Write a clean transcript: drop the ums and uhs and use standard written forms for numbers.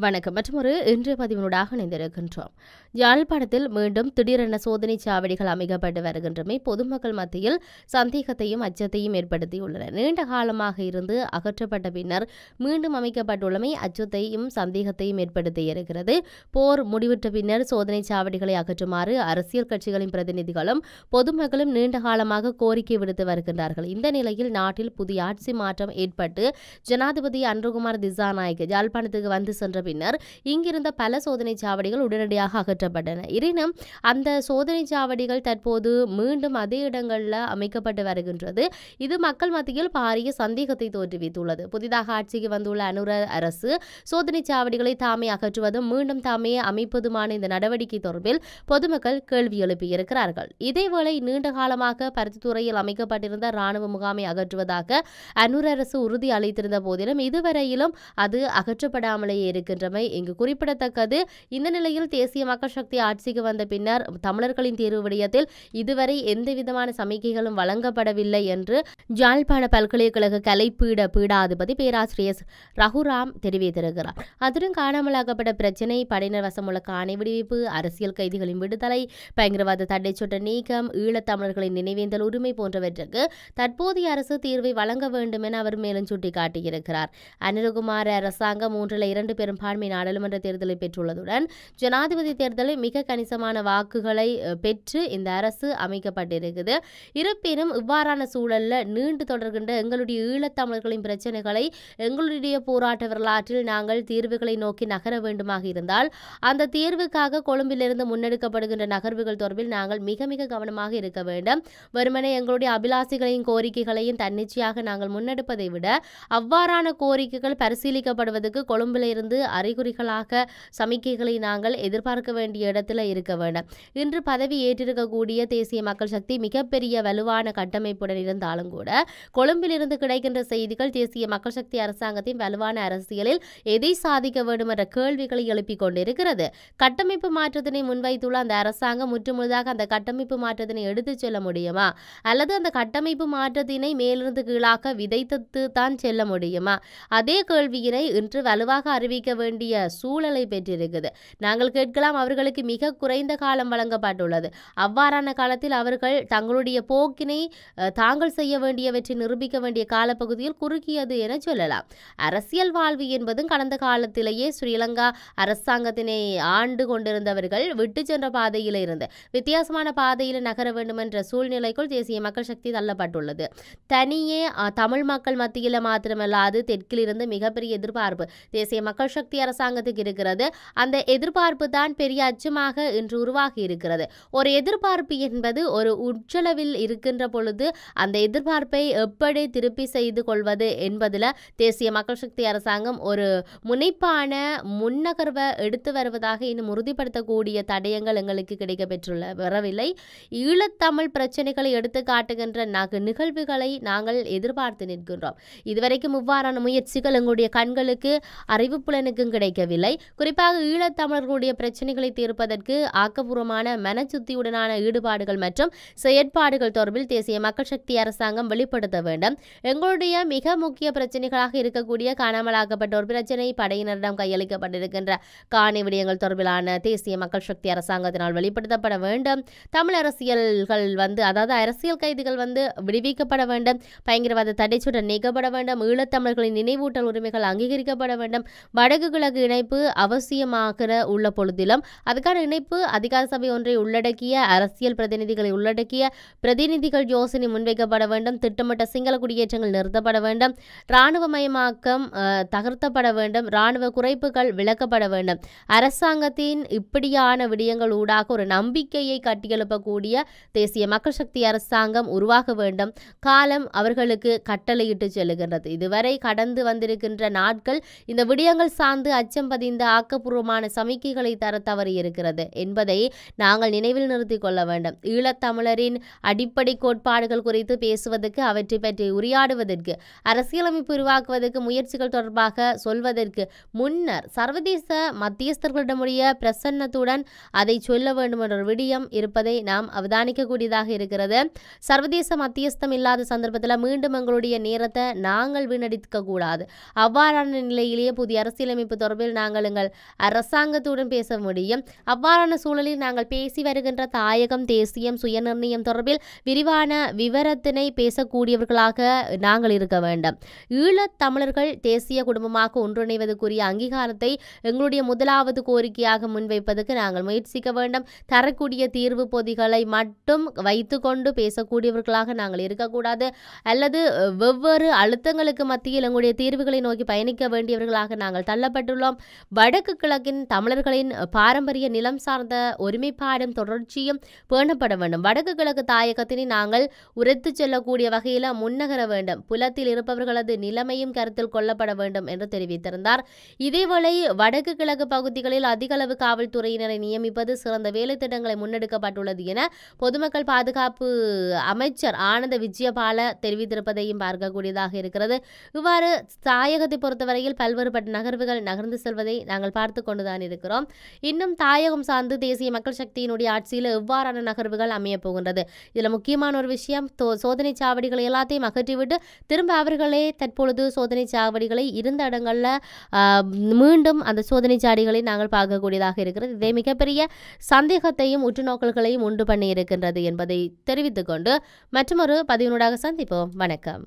வணக்கம் மற்றும் ஒரு இன்றைய பதிவினூடாக இணைந்திருக்கின்றோம். யாழ்ப்பாணத்தில் மீண்டும் திடீரென சோதனை சாவடிகள் அமைக்கப்பட்டு வருகின்றமை பொதுமக்கள் மத்தியில் சந்தேகத்தையும் அச்சத்தையும் ஏற்படுத்தியுள்ளன. நீண்ட காலமாக இருந்து அகற்றப்பட்ட பின்னர் மீண்டும் அமைக்கப்பட்டுள்ளமை அச்சத்தையும் சந்தேகத்தையும் ஏற்படுத்தியிருக்கிறது. போர் முடிவுற்ற பின்னர் சோதனை சாவடிகளை அகற்றுமாறு அரசியல் கட்சிகளின் பிரதிநிதிகளும் பொதுமக்களும் நீண்ட காலமாக கோரிக்கை விடுத்து வருகின்றார்கள். இந்த நிலையில் நாட்டில் புதிய ஆட்சி மாற்றம் ஏற்பட்டு ஜனாதிபதி அன்ருகுமார் திசாநாயக்க யாழ்ப்பாணத்துக்கு வந்து சென்ற பின்னர் இங்கிருந்த பல சோதனை சாவடிகள் உடனடியாக அகற்றப்பட்டன. எனினும் அந்த சோதனை சாவடிகள் தற்போது மீண்டும் அதே இடங்களில் அமைக்கப்பட்டு வருகின்றது. இது மக்கள் மத்தியில் பாரிய சந்தேகத்தை தோற்றுவித்துள்ளது. புதிதாக ஆட்சிக்கு வந்துள்ள அனுர அரசு சோதனை சாவடிகளை தாமே அகற்றுவதும் மீண்டும் தாமே அமைப்பதுமான இந்த நடவடிக்கை தொடர்பில் பொதுமக்கள் கேள்வி எழுப்பியிருக்கிறார்கள். இதேவேளை நீண்ட காலமாக பருத்தித்துறையில் அமைக்கப்பட்டிருந்த ராணுவ முகாமை அகற்றுவதாக அனுர அரசு உறுதி அளித்திருந்த போதிலும் இதுவரையிலும் அது அகற்றப்படாமலேயே இருக்கின்றமை இங்கு குறிப்பிடத்தக்கது. இந்த நிலையில் தேசிய மக்கள் சக்தி ஆட்சிக்கு வந்த பின்னர் தமிழர்களின் தேர்வு விடயத்தில் இதுவரை எந்தவிதமான சமிக்கைகளும் வழங்கப்படவில்லை என்று யாழ்ப்பாண பல்கலைக்கழக கலைப்பீட பீடாதிபதி பேராசிரியர் ரகுராம் தெரிவித்திருக்கிறார். அதுடன் காணாமலாக்கப்பட்ட பிரச்சினை, படையினர் வசமுள்ள காணி விடுவிப்பு, அரசியல் கைதிகளின் விடுதலை, பயங்கரவாத தடைச்சட்ட நீக்கம், ஈழத்தமிழர்களின் நினைவேந்தல் உரிமை போன்றவற்றுக்கு தற்போதைய அரசு தீர்வை வழங்க வேண்டும் என அவர் மேலும் சுட்டிக்காட்டியிருக்கிறார். அனுரகுமார அரசாங்கம் 3/2 பெரும்பான்மை நாடாளுமன்ற தேர்தலை பெற்றுள்ளதுடன் ஜனாதிபதி தேர்தலில் மிக கணிசமான வாக்குகளை பெற்று இந்த அரசு அமைக்கப்பட்டிருக்குது. இருப்பினும் இவ்வாறான சூழலில் நீண்டு தொடர்கின்ற எங்களுடைய ஈழத்தமிழர்களின் பிரச்சனைகளை எங்களுடைய போராட்ட வரலாற்றில் நாங்கள் தீர்வுகளை நோக்கி நகர வேண்டுமாக இருந்தால் அந்த தீர்வுக்காக கொழும்பிலிருந்து முன்னெடுக்கப்படுகின்ற நகர்வுகள் தொடர்பில் நாங்கள் மிக மிக கவனமாக இருக்க வேண்டும். வெறுமனே எங்களுடைய அபிலாசிகளையும் கோரிக்கைகளையும் தன்னிச்சையாக நாங்கள் முன்னெடுப்பதை விட அவ்வாறான கோரிக்கைகள் பரிசீலிக்கப்படுவதற்கு கொழும்பிலிருந்து அறிகுறிகளாக சமிக்கைகளை நாங்கள் எதிர்பார்க்க வேண்டிய இடத்துல இருக்க வேண்டும். இன்று பதவி ஏற்றிருக்கக்கூடிய தேசிய மக்கள் சக்தி மிகப்பெரிய வலுவான கட்டமைப்புடன் இருந்தாலும் கூட கொழும்பிலிருந்து கிடைக்கின்ற செய்திகள் தேசிய மக்கள் சக்தி அரசாங்கத்தின் வலுவான அரசியலில் எதை சாதிக்க வேண்டும் என்ற கேள்விகளை எழுப்பிக் கொண்டிருக்கிறது. கட்டமைப்பு மாற்றத்தினை முன்வைத்துள்ள அந்த அரசாங்கம் முற்றுமுழுதாக அந்த கட்டமைப்பு மாற்றத்தினை எடுத்துச் செல்ல முடியுமா, அல்லது அந்த கட்டமைப்பு மாற்றத்தினை மேலிருந்து கீழாக விதைத்து தான் செல்ல முடியுமா? அதே கேள்வியினை இன்று வலுவாக அறிவிக்க வேண்டிய சூழலை பெற்றிருக்குது. நாங்கள் கேட்கலாம், அவர்களுக்கு மிக குறைந்த காலம் வழங்கப்பட்டுள்ளது. அவ்வாறான காலத்தில் அவர்கள் தங்களுடைய போக்கினை தாங்கள் செய்ய வேண்டியவற்றை நிரூபிக்க வேண்டிய காலப்பகுதியில் குறுக்கியது என சொல்லலாம். அரசியல் வாழ்வு என்பதும் கடந்த காலத்திலேயே ஸ்ரீலங்கா அரசாங்கத்தினை ஆண்டு கொண்டிருந்தவர்கள் விட்டு சென்ற பாதையில் இருந்து வித்தியாசமான பாதையில் நகர வேண்டும் என்ற சூழ்நிலைக்குள் தேசிய மக்கள் சக்தி தள்ளப்பட்டுள்ளது. தனியே தமிழ் மக்கள் மத்தியில் மாத்திரமல்லாது தெற்கிலிருந்து மிகப்பெரிய எதிர்பார்ப்பு தேசிய மக்கள் சக்தி அரசாங்கத்துக்கு இருக்கிறது. அந்த எதிர்பார்ப்பு தான் பெரிய அச்சமாக இன்று உருவாகி இருக்கிறது. ஒரு எதிர்பார்ப்பு என்பது ஒரு உச்சளவில் இருக்கின்ற பொழுது அந்த எதிர்பார்ப்பை எப்படி திருப்பி செய்து கொள்வது என்பதில் தேசிய மக்கள் சக்தி அரசாங்கம் ஒரு முனைப்பான முன்னகர்வை எடுத்து வருவதாக இன்னும் உறுதிப்படுத்தக்கூடிய தடயங்கள் எங்களுக்கு கிடைக்கப்பெற்றுள்ள வரவில்லை. ஈழத்தமிழ் பிரச்சனைகளை எடுத்து காட்டுகின்ற நிகழ்வுகளை நாங்கள் எதிர்பார்த்து நிற்கின்றோம். இதுவரைக்கும் இவ்வாறான முயற்சிகள் எங்களுடைய கண்களுக்கு அறிவுப்புலனுக்கும் கிடைக்கவில்லை. குறிப்பாக ஈழத்தமிழர்களுடைய பிரச்சனைகளை தீர்ப்பதற்கு ஆக்கப்பூர்வமான மனச்சுத்தியுடனான ஈடுபாடுகள் மற்றும் செயற்பாடுகள் தொடர்பில் தேசிய மக்கள் சக்தி அரசாங்கம் வெளிப்படுத்த வேண்டும். எங்களுடைய மிக முக்கிய பிரச்சனைகளாக இருக்கக்கூடிய காணாமலாக்கப்பட்டோர் பிரச்சனை, படையினரிடம் கையளிக்கப்பட்டிருக்கின்ற காணி விடயங்கள் தொடர்பிலான தேசிய மக்கள் சக்தி அரசாங்கத்தினால் வெளிப்படுத்தப்பட வேண்டும். தமிழ் அரசியல்கள் அதாவது அரசியல் கைதிகள் விடுவிக்கப்பட வேண்டும். பயங்கரவாத தடைச்சுட நீக்கப்பட வேண்டும். ஈழத்தமிழர்களின் நினைவூட்டல் உரிமைகள் அங்கீகரிக்கப்பட வேண்டும். வடக்கு கிழக்கு இணைப்பு அவசியமாக உள்ள பொழுதிலும் அதுக்கான இணைப்பு அதிகார சபை ஒன்றை உள்ளடக்கிய அரசியல் பிரதிநிதிகளை உள்ளடக்கிய பிரதிநிதிகள் யோசனை முன்வைக்கப்பட வேண்டும். திட்டமிட்ட சிங்கள குடியேற்றங்கள் நிறுத்தப்பட வேண்டும். இராணுவமயமாக்கம் தகர்த்தப்பட வேண்டும். இராணுவ குறைப்புகள் விளக்கப்பட வேண்டும். அரசாங்கத்தின் இப்படியான விடயங்கள் ஊடாக ஒரு நம்பிக்கையை கட்டியெழுப்பக்கூடிய தேசிய மக்கள் சக்தி அரசாங்கம் உருவாக வேண்டும். காலம் அவர்களுக்கு கட்டளையிட்டு செல்லுகின்றது. இதுவரை கடந்து வந்திருக்கின்ற நாட்கள் இந்த விடயங்கள் சார்ந்து அச்சம் பதிந்த ஆக்கப்பூர்வமான சமிக்கைகளை தர தவறி இருக்கிறது என்பதை நாங்கள் நினைவில் நிறுத்திக் கொள்ள வேண்டும். ஈழத்தமிழரின் அடிப்படை கோட்பாடுகள் குறித்து பேசுவதற்கு, அவற்றை பற்றி உரையாடுவதற்கு, அரசியலமைப்பு உருவாக்குவதற்கு முயற்சிகள் தொடர்பாக சொல்வதற்கு முன்னர் சர்வதேச மத்தியஸ்தர்களிடமுடைய பிரசன்னத்துடன் அதை சொல்ல வேண்டும் என்ற விடயம் இருப்பதை நாம் அவதானிக்கக்கூடியதாக இருக்கிறது. சர்வதேச மத்தியஸ்தம் இல்லாத சந்தர்ப்பத்தில் மீண்டும் எங்களுடைய நேரத்தை நாங்கள் வீணடிக்க கூடாது. அவ்வாறான நிலையிலேயே புதிய அரசியலமைப்பு நியமிப்பு தொடர்பில் நாங்கள் எங்கள் அரசாங்கத்துடன் பேச முடியும். அவ்வாறான சூழலில் நாங்கள் பேசி வருகின்ற தாயகம், தேசியம், சுயநிர்ணயம் தொடர்பில் விரிவான விவரத்தினை பேசக்கூடியவர்களாக நாங்கள் இருக்க வேண்டும். ஈழத் தமிழர்கள் தேசிய குடும்பமாக ஒன்றிணைவதற்குரிய அங்கீகாரத்தை எங்களுடைய முதலாவது கோரிக்கையாக முன்வைப்பதற்கு நாங்கள் முயற்சிக்க வேண்டும். தரக்கூடிய தீர்வு பொதிகளை மட்டும் வைத்துக்கொண்டு பேசக்கூடியவர்களாக நாங்கள் இருக்கக்கூடாது. அல்லது வெவ்வேறு அழுத்தங்களுக்கு மத்தியில் எங்களுடைய தீர்வுகளை நோக்கி பயணிக்க வேண்டியவர்களாக நாங்கள் தள்ளப்பட்டுள்ளோம். வடக்கு கிழக்கின் தமிழர்களின் பாரம்பரிய நிலம் சார்ந்த ஒருமைப்பாடும் தொடர்ச்சியும் பேணப்பட வேண்டும். வடக்கு கிழக்கு தாயகத்தினை நாங்கள் உரைத்து செல்லக்கூடிய வகையில் முன்னகர வேண்டும். புலத்தில் இருப்பவர்களது நிலைமையும் கருத்தில் கொள்ளப்பட வேண்டும் என்று தெரிவித்திருந்தார். இதேவேளை வடக்கு கிழக்கு பகுதிகளில் அதிகளவு காவல்துறையினரை நியமிப்பது, சிறந்த வேலை திட்டங்களை முன்னெடுக்கப்பட்டுள்ளது என பொதுமக்கள் பாதுகாப்பு அமைச்சர் ஆனந்த விஜயபால தெரிவித்திருப்பதையும் பார்க்கக்கூடியதாக இருக்கிறது. இவ்வாறு தாயகத்தை பொறுத்தவரையில் பல்வேறுபட்ட நகர்வுகள் நகர்ந்து செல்வதை நாங்கள் பார்த்து கொண்டுதான் இருக்கிறோம். இன்னும் தாயகம் சார்ந்து தேசிய மக்கள் சக்தியினுடைய ஆட்சியில் எவ்வாறான நகர்வுகள் அமையப் போகின்றது? இதில் முக்கியமான ஒரு விஷயம், சோதனை சாவடிகளை எல்லாத்தையும் அகற்றிவிட்டு திரும்ப அவர்களே தற்பொழுது சோதனை சாவடிகளை இருந்த இடங்களில் மீண்டும் அந்த சோதனை சாவடிகளை நாங்கள் பார்க்கக்கூடியதாக இருக்கிறது. இதை மிகப்பெரிய சந்தேகத்தையும் உற்றுநோக்கல்களையும் உண்டு பண்ணி இருக்கின்றது என்பதை தெரிவித்துக் கொண்டு மற்றொரு பதிவினூடாக சந்திப்போம். வணக்கம்.